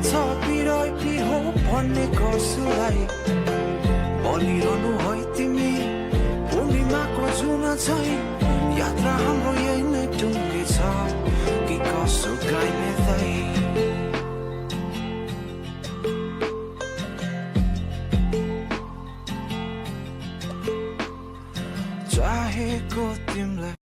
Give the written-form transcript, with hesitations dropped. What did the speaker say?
छ पिरोइ पिरो भन्ने कसुलाई बोलिरहनु है तिमी पूर्णिमाको जुन चाहिँ यात्रा हाम्रो यही नै टुङ्गे छ कि कसो गाइने दाइ चाहेको तिमीलाई